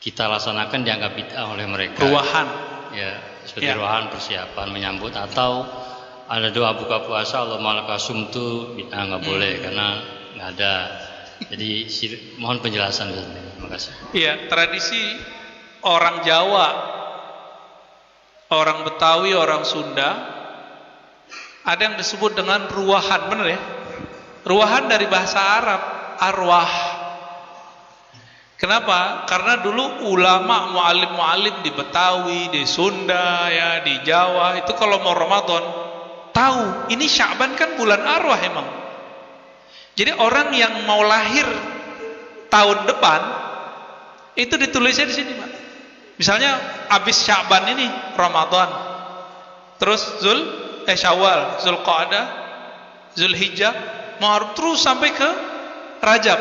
kita laksanakan dianggap bid'ah oleh mereka. Ruwahan. Ya, seperti ruwahan persiapan menyambut, atau ada doa buka puasa Allahumma laka sumtu, bid'ah nggak boleh karena nggak ada. Jadi mohon penjelasan. Terima kasih. Iya, tradisi orang Jawa, orang Betawi, orang Sunda, ada yang disebut dengan ruwahan, benar ya? Ruwahan dari bahasa Arab, arwah. Kenapa? Karena dulu ulama muallim-muallim di Betawi, di Sunda, ya, di Jawa, itu kalau mau Ramadan tahu ini Sya'ban kan bulan arwah emang. Jadi orang yang mau lahir tahun depan itu ditulisnya di sini, Pak. Misalnya habis Sya'ban ini Ramadan, terus Syawal, Zulqa'dah, Zulhijjah, Muharram, terus sampai ke Rajab.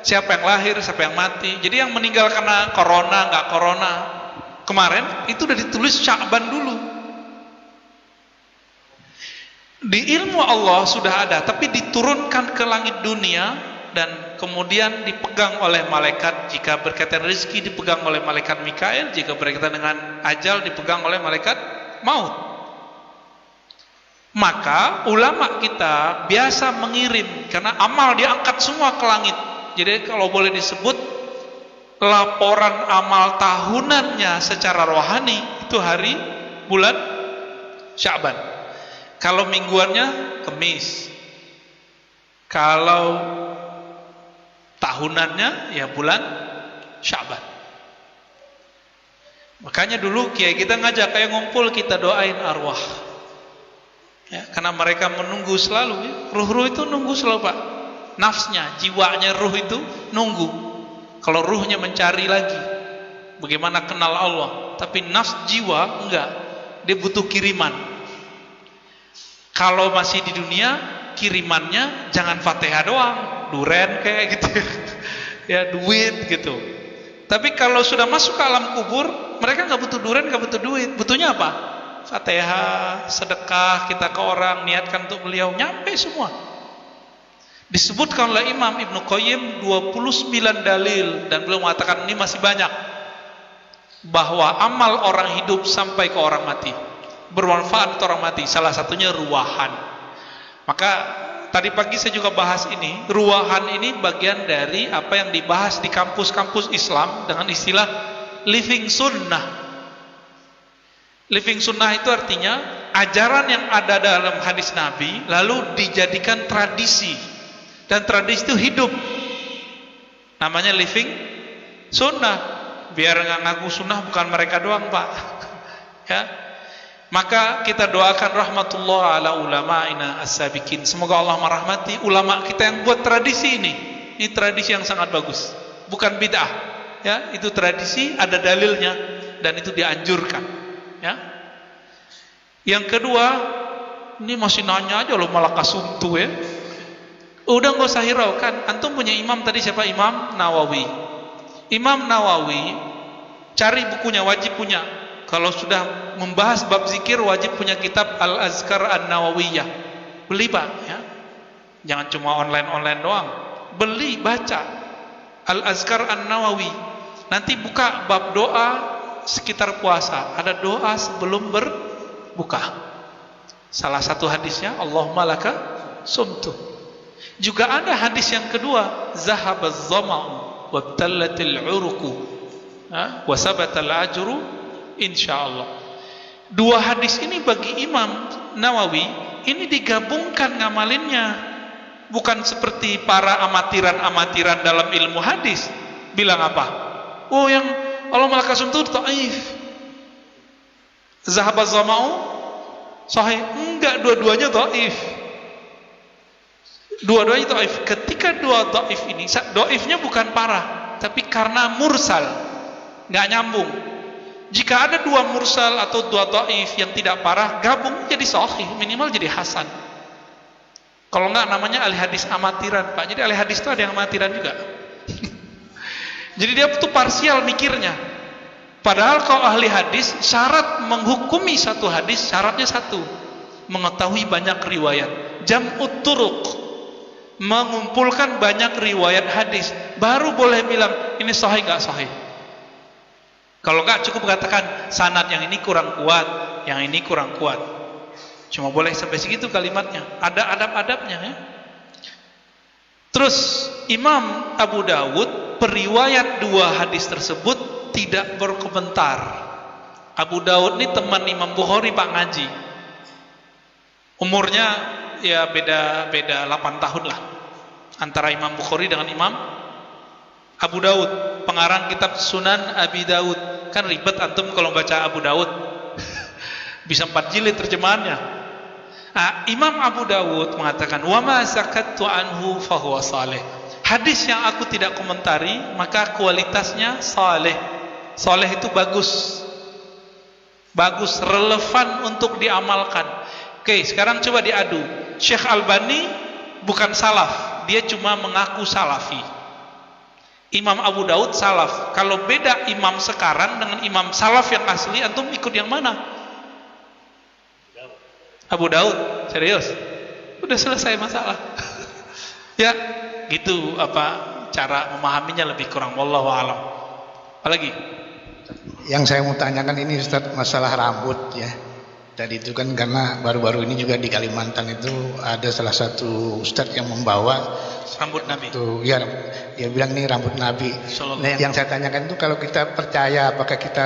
Siapa yang lahir, siapa yang mati. Jadi yang meninggal karena corona, nggak corona kemarin itu udah ditulis Sya'ban dulu. Di ilmu Allah sudah ada, tapi diturunkan ke langit dunia dan kemudian dipegang oleh malaikat. Jika berkaitan rezeki dipegang oleh malaikat Mikail, jika berkaitan dengan ajal dipegang oleh malaikat maut. Maka ulama kita biasa mengirim, karena amal diangkat semua ke langit. Jadi kalau boleh disebut laporan amal tahunannya secara rohani itu hari bulan Sya'ban. Kalau mingguannya Kemis, kalau tahunannya ya bulan Sya'ban. Makanya dulu kiai kita ngajak kayak ngumpul, kita doain arwah ya, karena mereka menunggu selalu ya. Ruh-ruh itu nunggu selalu, Pak. Nafsnya, jiwanya ruh itu nunggu. Kalau ruhnya mencari lagi bagaimana kenal Allah, tapi nafs jiwa enggak, dia butuh kiriman. Kalau masih di dunia, kirimannya jangan Fatihah doang, duren kayak gitu ya, duit gitu. Tapi kalau sudah masuk ke alam kubur, mereka nggak butuh duren, nggak butuh duit. Butuhnya apa? Fatihah, sedekah kita ke orang, niatkan untuk beliau, nyampe semua. Disebutkan oleh Imam Ibnu Qayyim 29 dalil, dan beliau mengatakan ini masih banyak, bahwa amal orang hidup sampai ke orang mati, bermanfaat untuk orang mati. Salah satunya ruwahan. Maka tadi pagi saya juga bahas ini. Ruwahan ini bagian dari apa yang dibahas di kampus-kampus Islam dengan istilah living sunnah. Living sunnah itu artinya ajaran yang ada dalam hadis Nabi lalu dijadikan tradisi, dan tradisi itu hidup. Namanya living sunnah. Biar nggak ngaku sunnah bukan mereka doang, Pak. Ya. Maka kita doakan rahmatullah ala ulama'ina as-sabiqin. Semoga Allah merahmati ulama kita yang buat tradisi ini. Ini tradisi yang sangat bagus, bukan bid'ah. Ya, itu tradisi, ada dalilnya, dan itu dianjurkan. Ya. Yang kedua, ini masih nanya aja loh, malah kasumtu ya. Udah nggak usah hiraukan. Antum punya imam tadi siapa? Imam Nawawi. Imam Nawawi, cari bukunya, wajib punya. Kalau sudah membahas bab zikir wajib punya kitab Al-Azkar An-Nawawiyah. Beli, Pak ya. Jangan cuma online doang. Beli, baca Al-Azkar An-Nawawi. Nanti buka bab doa sekitar puasa. Ada doa sebelum berbuka. Salah satu hadisnya Allahumma laka sumtu. Juga ada hadis yang kedua, zahabaz zama'u wabtallatil uruqu wa sabatal ajru insyaallah. Dua hadis ini bagi Imam Nawawi ini digabungkan ngamalinnya, bukan seperti para amatiran dalam ilmu hadis bilang apa? Oh, yang Allah malakasum itu dhaif, zahabaz zama'u sahih. Enggak, dua-duanya dhaif. Dua-duanya dhaif. Ketika dua dhaif ini, dhaifnya bukan parah, tapi karena mursal, nggak nyambung. Jika ada dua mursal atau dua dhaif yang tidak parah, gabung jadi sahih, minimal jadi hasan. Kalau nggak namanya ahli hadis amatiran, Pak. Jadi ahli hadis itu ada yang amatiran juga. Jadi dia tuh parsial mikirnya. Padahal kalau ahli hadis, syarat menghukumi satu hadis, syaratnya satu, mengetahui banyak riwayat. Jam'ut turuq, mengumpulkan banyak riwayat hadis, baru boleh bilang ini sahih nggak sahih. Kalau enggak cukup katakan sanad yang ini kurang kuat, yang ini kurang kuat. Cuma boleh sampai segitu kalimatnya. Ada adab-adabnya ya. Terus Imam Abu Dawud periwayat dua hadis tersebut tidak berkomentar. Abu Dawud ini teman Imam Bukhari Pak ngaji. Umurnya ya beda 8 tahun lah antara Imam Bukhari dengan Imam Abu Dawud, pengarang kitab Sunan Abi Dawud. Kan ribet antum kalau baca Abu Dawud. Bisa 4 jilid terjemahannya. Nah, Imam Abu Dawud mengatakan, "Wa ma sakattu anhu fa huwa salih." Hadis yang aku tidak komentari, maka kualitasnya saleh. Saleh itu bagus. Bagus, relevan untuk diamalkan. Oke, sekarang coba diadu. Syekh Albani bukan salaf, dia cuma mengaku salafi. Imam Abu Dawud salaf. Kalau beda imam sekarang dengan imam salaf yang asli, antum ikut yang mana? Abu Dawud. Serius? Udah selesai masalah. Ya, gitu cara memahaminya lebih kurang. Wallahu a'lam. Apalagi? Yang saya mau tanyakan ini Ustaz, masalah rambut ya. Tadi itu kan karena baru-baru ini juga di Kalimantan itu ada salah satu Ustaz yang membawa rambut Nabi. Tuh, ya, dia bilang ini rambut Nabi. Nah, yang saya tanyakan itu kalau kita percaya, apakah kita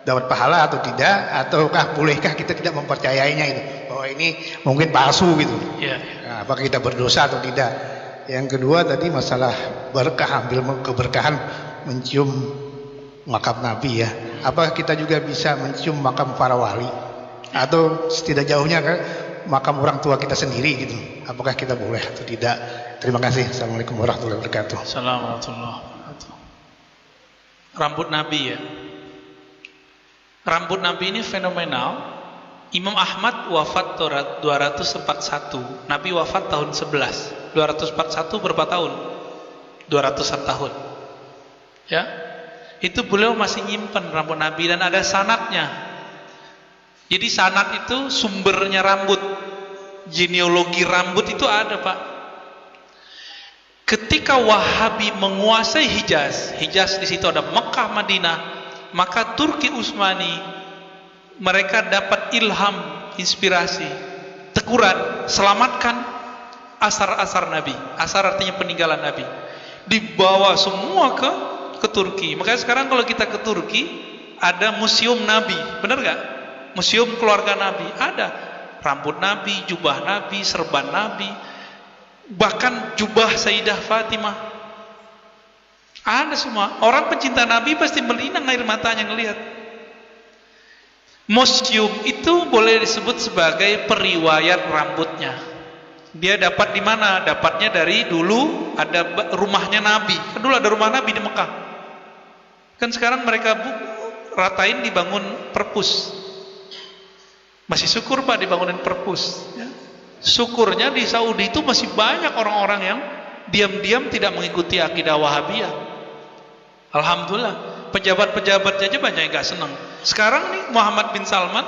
dapat pahala atau tidak, ataukah bolehkah kita tidak mempercayainya itu, bahwa ini mungkin palsu gitu. Yeah. Nah, apakah kita berdosa atau tidak? Yang kedua tadi masalah berkah, ambil keberkahan mencium makam Nabi ya. Apakah kita juga bisa mencium makam para wali? Atau setidak jauhnya kan makam orang tua kita sendiri gitu. Apakah kita boleh atau tidak? Terima kasih. Assalamualaikum warahmatullahi wabarakatuh. Assalamualaikum warahmatullahi wabarakatuh. Rambut Nabi ya. Rambut Nabi ini fenomenal. Imam Ahmad wafat 241. Nabi wafat tahun 11. 241 berapa tahun? 200-an tahun. Ya. Itu beliau masih nyimpen rambut Nabi dan ada sanadnya. Jadi sanad itu sumbernya rambut, genealogi rambut itu ada Pak. Ketika Wahabi menguasai Hijaz di situ ada Mekah, Madinah, maka Turki Utsmani mereka dapat ilham, inspirasi, teguran, selamatkan asar-asar Nabi. Asar artinya peninggalan Nabi. Dibawa semua ke Turki. Makanya sekarang kalau kita ke Turki ada museum Nabi, benar nggak? Museum keluarga Nabi ada rambut Nabi, jubah Nabi, serban Nabi, bahkan jubah Sayyidah Fatimah ada semua. Orang pencinta Nabi pasti melinang air matanya ngelihat. Museum itu boleh disebut sebagai periwayat rambutnya. Dia dapat di mana? Dapatnya dari dulu ada rumahnya Nabi. Kan dulu ada rumah Nabi di Mekah. Kan sekarang mereka ratain dibangun perpus. Masih syukur Pak dibangunin perpus ya. Syukurnya di Saudi itu masih banyak orang-orang yang diam-diam tidak mengikuti akidah Wahabiyah. Alhamdulillah. Pejabat-pejabat aja banyak yang gak senang. Sekarang nih Muhammad bin Salman,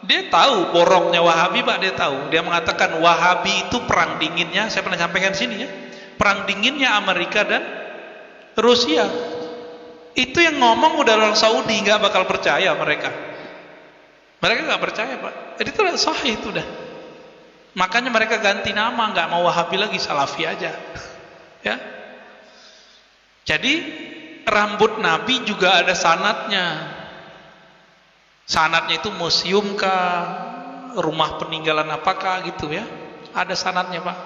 dia tahu boroknya Wahabi Pak, dia tahu. Dia mengatakan Wahabi itu perang dinginnya, saya pernah sampaikan di sini ya. Perang dinginnya Amerika dan Rusia. Itu yang ngomong udah orang Saudi, nggak bakal percaya mereka. Mereka nggak percaya Pak. Jadi itu udah sahih itu dah. Makanya mereka ganti nama, nggak mau Wahabi lagi, Salafi aja. Ya. Jadi rambut Nabi juga ada sanadnya. Sanadnya itu museum kah, rumah peninggalan apakah gitu ya. Ada sanadnya Pak.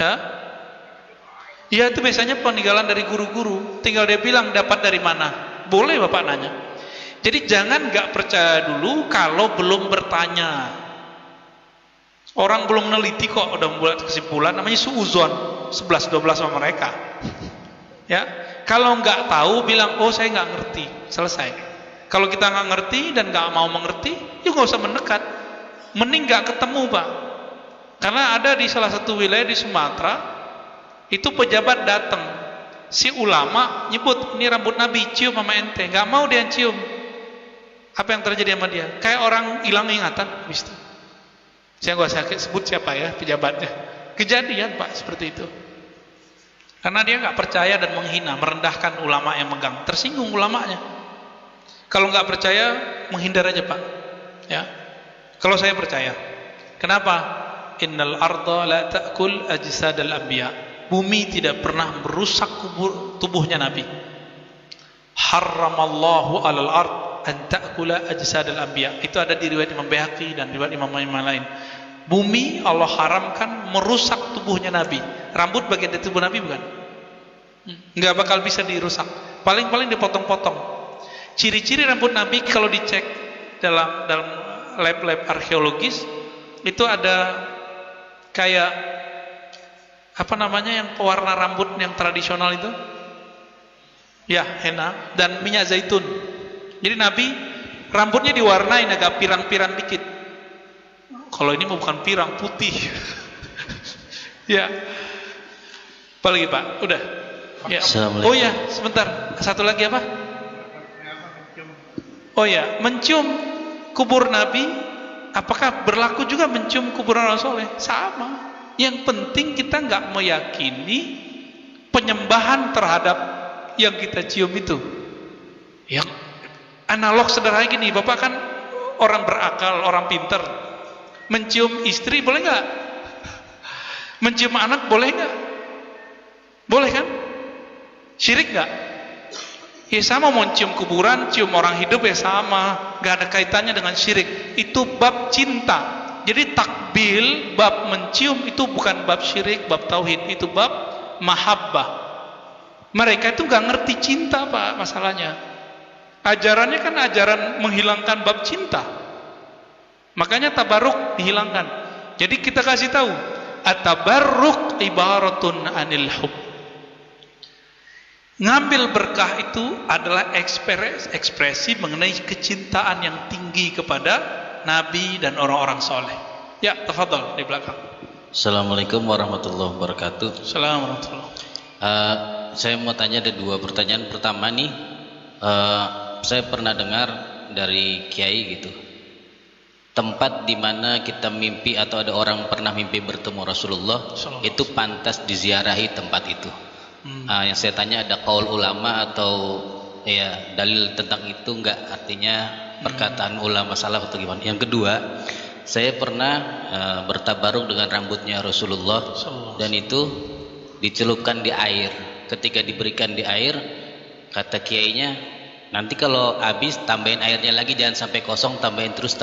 Ya. Ya itu biasanya peninggalan dari guru-guru. Tinggal dia bilang dapat dari mana. Boleh Bapak nanya. Jadi jangan nggak percaya dulu kalau belum bertanya. Orang belum neliti kok udah membuat kesimpulan, namanya suuzon 11-12 sama mereka. Ya, kalau nggak tahu bilang oh saya nggak ngerti, selesai. Kalau kita nggak ngerti dan nggak mau mengerti, ya nggak usah mendekat. Mending nggak ketemu Pak. Karena ada di salah satu wilayah di Sumatera, itu pejabat datang, si ulama nyebut ini rambut Nabi, cium sama ente, nggak mau dia cium. Apa yang terjadi sama dia? Kayak orang hilang ingatan, habis itu. Saya nggak usah sebut siapa ya pejabatnya. Kejadian Pak seperti itu. Karena dia nggak percaya dan menghina, merendahkan ulama yang megang, tersinggung ulamanya. Kalau nggak percaya, menghindar aja Pak. Ya. Kalau saya percaya, kenapa? Innal arda la ta'kul ajsadal anbiya. Bumi tidak pernah merusak tubuhnya Nabi. Harramallahu alal ard an ta'kula ajsadal anbiya. Itu ada di riwayat Imam Baihaqi dan riwayat imam-imam lain. Bumi Allah haramkan merusak tubuhnya Nabi. Rambut bagian dari tubuh Nabi bukan? Nggak bakal bisa dirusak. Paling-paling dipotong-potong. Ciri-ciri rambut Nabi kalau dicek dalam lab-lab arkeologis itu ada kayak apa namanya yang pewarna rambut yang tradisional itu? Ya, henna dan minyak zaitun. Jadi Nabi rambutnya diwarnain agak pirang-pirang dikit. Kalau ini bukan pirang, putih. Ya. Apalagi Pak? Udah. Ya. Oh ya, sebentar. Satu lagi apa? Oh ya, mencium kubur Nabi. Apakah berlaku juga mencium kuburan orang soleh? Sama. Yang penting kita nggak meyakini penyembahan terhadap yang kita cium itu. Yang analog sederhana gini, Bapak kan orang berakal, orang pinter. Mencium istri boleh nggak? Mencium anak boleh nggak? Boleh kan? Syirik nggak? Ya sama, mau cium kuburan, cium orang hidup ya sama, nggak ada kaitannya dengan syirik. Itu bab cinta. Jadi takbil, bab mencium itu bukan bab syirik, bab tauhid, itu bab mahabbah. Mereka itu nggak ngerti cinta Pak, masalahnya. Ajarannya kan ajaran menghilangkan bab cinta. Makanya tabarruk dihilangkan. Jadi kita kasih tahu, at-tabarruk ibaratun anil hub. Ngambil berkah itu adalah ekspresi mengenai kecintaan yang tinggi kepada Nabi dan orang-orang soleh. Ya, tafadhol di belakang. Assalamualaikum warahmatullahi wabarakatuh. Assalamualaikum warahmatullahi wabarakatuh. Saya mau tanya ada dua pertanyaan. Pertama nih, saya pernah dengar dari kiai gitu, tempat di mana kita mimpi atau ada orang pernah mimpi bertemu Rasulullah itu pantas diziarahi tempat itu. Yang saya tanya, ada qaul ulama atau ya dalil tentang itu enggak, artinya perkataan ulama salaf atau gimana? Yang kedua, saya pernah bertabaruk dengan rambutnya Rasulullah dan itu dicelupkan di air. Ketika diberikan di air, kata kiainya, nanti kalau habis tambahin airnya lagi, jangan sampai kosong, tambahin terus.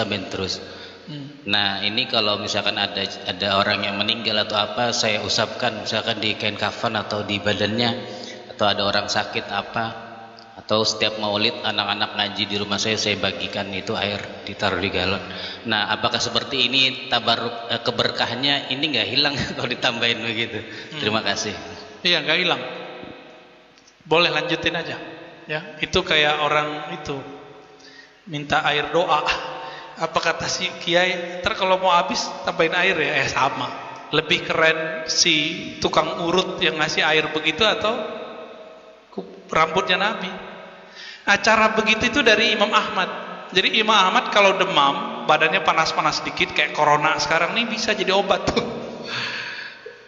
Nah ini kalau misalkan ada orang yang meninggal atau apa, saya usapkan misalkan di kain kafan atau di badannya, atau ada orang sakit apa, atau setiap maulid anak-anak ngaji di rumah saya bagikan itu air, ditaruh di galon. Nah apakah seperti ini tabaruk keberkahannya ini nggak hilang kalau ditambahin begitu? Terima kasih. Iya, nggak hilang. Boleh lanjutin aja. Ya, itu kayak orang itu minta air doa. Apa kata si kiai? Ntar kalau mau habis tambahin air ya, sama. Lebih keren si tukang urut yang ngasih air begitu atau rambutnya Nabi. Acara begitu itu dari Imam Ahmad. Jadi Imam Ahmad kalau demam, badannya panas-panas sedikit kayak corona sekarang nih, bisa jadi obat tuh.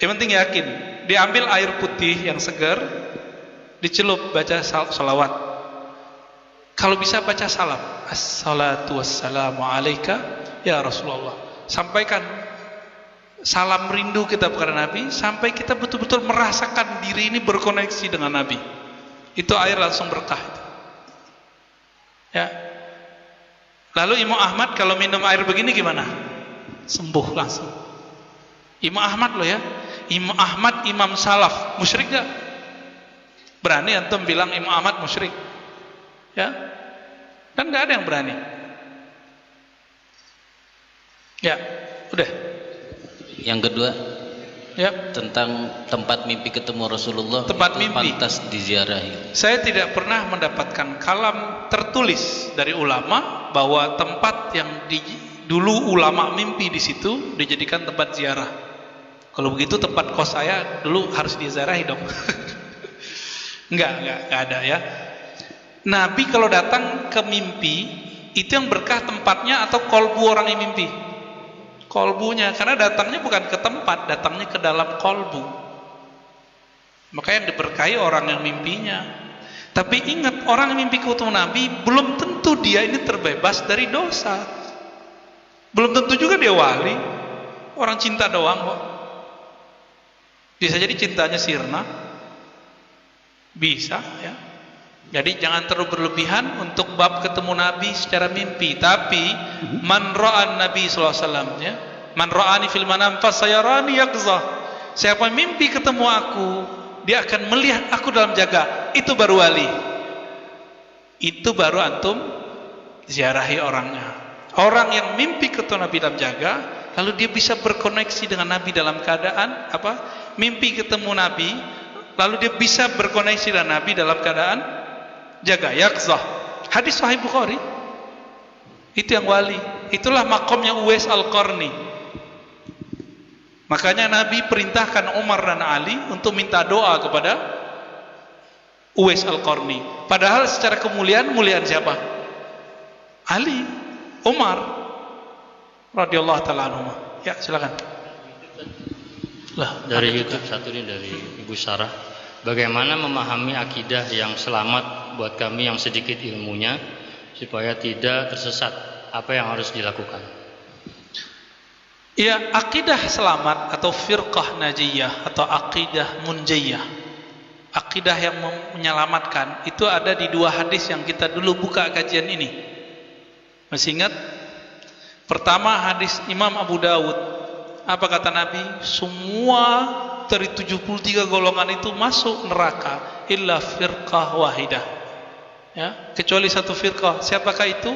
Yang penting yakin. Diambil air putih yang segar, dicelup, baca salawat. Kalau bisa baca salam, assalatu wassalamu alaika ya Rasulullah. Sampaikan salam rindu kita kepada Nabi, sampai kita betul-betul merasakan diri ini berkoneksi dengan Nabi. Itu air langsung berkah itu. Ya. Lalu Imam Ahmad kalau minum air begini gimana? Sembuh langsung. Imam Ahmad loh ya. Imam Ahmad imam salaf, musyrik gak? Berani antum bilang Imam Ahmad musyrik? Ya, kan nggak ada yang berani. Ya, udah. Yang kedua, ya, tentang tempat mimpi ketemu Rasulullah, tempat mimpi pantas diziarahi. Saya tidak pernah mendapatkan kalam tertulis dari ulama bahwa tempat yang dulu ulama mimpi di situ dijadikan tempat ziarah. Kalau begitu tempat kos saya dulu harus diziarahi dong. Enggak ada ya. Nabi kalau datang ke mimpi itu yang berkah tempatnya atau kolbu orang yang mimpi? Kolbunya, karena datangnya bukan ke tempat, datangnya ke dalam kolbu. Maka yang diberkahi orang yang mimpinya. Tapi ingat, orang yang mimpi ketemu Nabi belum tentu dia ini terbebas dari dosa. Belum tentu juga dia wali. Orang cinta doang kok. Bisa jadi cintanya sirna. Bisa ya. Jadi jangan terlalu berlebihan untuk bab ketemu Nabi secara mimpi. Tapi man ra'an Nabi sallallahu alaihi wasallam ya. Man ra'ani fil manam fasayarani yaqza. Siapa mimpi ketemu aku, dia akan melihat aku dalam jaga. Itu baru wali. Itu baru antum ziarahi orangnya. Orang yang mimpi ketemu Nabi dalam jaga, lalu dia bisa berkoneksi dengan Nabi dalam keadaan apa? Mimpi ketemu Nabi, lalu dia bisa berkoneksi dengan Nabi dalam keadaan jaga, yaqzah. Hadis Sahih Bukhari. Itu yang wali. Itulah makomnya Uwais Al-Qarni. Makanya Nabi perintahkan Umar dan Ali untuk minta doa kepada Uwais Al-Qarni. Padahal secara kemuliaan, muliaan siapa? Ali, Umar radhiyallahu ta'ala anhum. Ya, silakan. Lah, dari YouTube satu ini dari Ibu Sarah. Bagaimana memahami akidah yang selamat buat kami yang sedikit ilmunya supaya tidak tersesat? Apa yang harus dilakukan? Ya, akidah selamat atau firqah najiyah atau akidah munjiyah, akidah yang menyelamatkan, itu ada di dua hadis yang kita dulu buka kajian ini. Masih ingat? Pertama hadis Imam Abu Dawud. Apa kata Nabi? Semua dari 73 golongan itu masuk neraka illa firqah wahidah. Ya, kecuali satu firqah. Siapakah itu?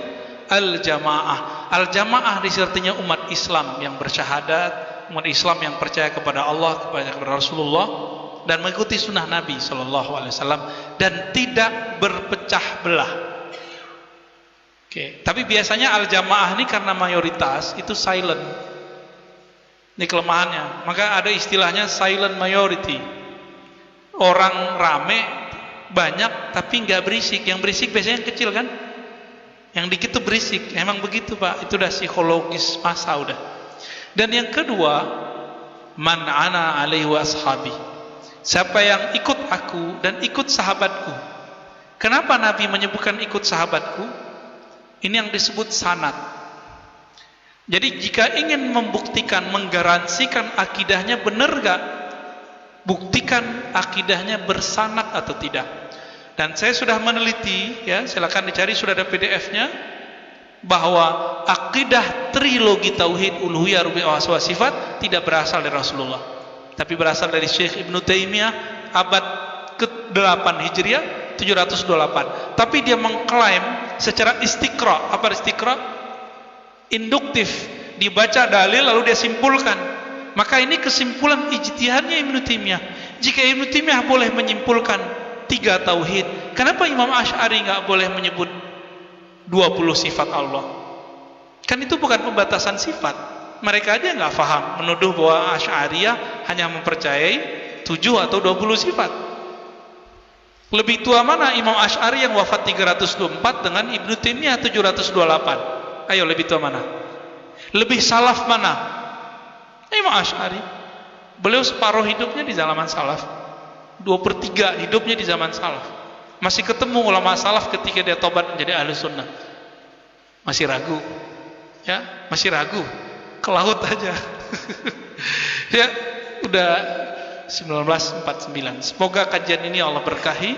Al-jamaah. Al-jamaah disertinya umat Islam yang bersyahadat, umat Islam yang percaya kepada Allah, kepada Rasulullah, dan mengikuti sunnah Nabi Sallallahu Alaihi Wasallam, dan tidak berpecah belah. Oke. Tapi biasanya al-jamaah ini karena mayoritas itu silent. Ini kelemahannya. Maka ada istilahnya silent majority. Orang rame banyak tapi nggak berisik. Yang berisik biasanya yang kecil kan? Yang dikit tuh berisik. Emang begitu Pak. Itu udah psikologis masa udah. Dan yang kedua, man ana alaihi wa ashabi. Siapa yang ikut aku dan ikut sahabatku. Kenapa Nabi menyebutkan ikut sahabatku? Ini yang disebut sanad. Jadi jika ingin membuktikan, menggaransikan akidahnya benar gak? Buktikan akidahnya bersanad atau tidak. Dan saya sudah meneliti, ya, silakan dicari, sudah ada PDF-nya, bahwa akidah trilogi tauhid uluhiyah rububiyah wa sifat tidak berasal dari Rasulullah, tapi berasal dari Syekh Ibnu Taimiyah abad ke-8 Hijriah 728. Tapi dia mengklaim secara istiqra. Apa istiqra? Induktif, dibaca dalil lalu dia simpulkan. Maka ini kesimpulan ijtihadnya Ibnu Taimiyah. Jika Ibnu Taimiyah boleh menyimpulkan 3 tauhid, kenapa Imam Asy'ari enggak boleh menyebut 20 sifat Allah? Kan itu bukan pembatasan sifat. Mereka aja enggak paham, menuduh bahwa Asy'ariyah hanya mempercayai 7 atau 20 sifat. Lebih tua mana Imam Asy'ari yang wafat 324 dengan Ibnu Taimiyah 728? Ayo, lebih tua mana? Lebih salaf mana? Imam Asy'ari. Beliau separuh hidupnya di zaman salaf. 2/3 hidupnya di zaman salaf. Masih ketemu ulama salaf ketika dia tobat menjadi ahli sunnah. Masih ragu. Ya, masih ragu. Ke laut aja. Ya, udah 1949. Semoga kajian ini Allah berkahi,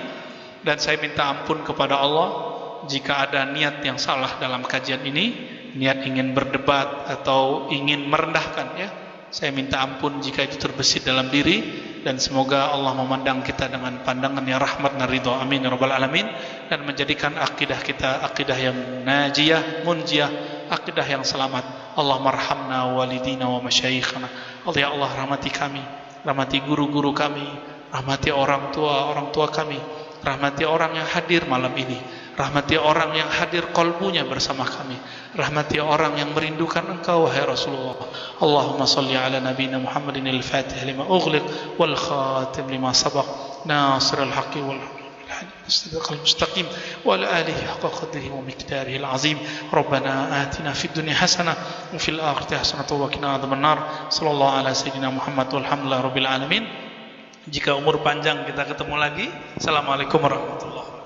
dan saya minta ampun kepada Allah jika ada niat yang salah dalam kajian ini, niat ingin berdebat atau ingin merendahkan, ya. Saya minta ampun jika itu terbesit dalam diri, dan semoga Allah memandang kita dengan pandangan yang rahmat dan ridha. Amin ya rabbal alamin. Dan menjadikan akidah kita akidah yang najiyah, munjiyah, akidah yang selamat. Allahumma arhamna walidina wa masyayikhana. Allah, ya Allah, rahmati kami, rahmati guru-guru kami, rahmati orang tua kami, rahmati orang yang hadir malam ini, rahmati orang yang hadir qalbunya bersama kami, rahmati orang yang merindukan Engkau wahai Rasulullah. Allahumma salli ala nabiyina Muhammadin al-Fatih lima ughliq wal khatim lima sabaq nasirul haqqi wal المستقيم وعلى آله حق قدره ومقداره العظيم. ربنا آتنا في الدنيا حسنة وفي الآخرة حسنة وقنا عذاب النار. صلى الله على سيدنا محمد والحمد لله رب العالمين. Jika umur panjang kita ketemu lagi. Assalamualaikum warahmatullahi wabarakatuh.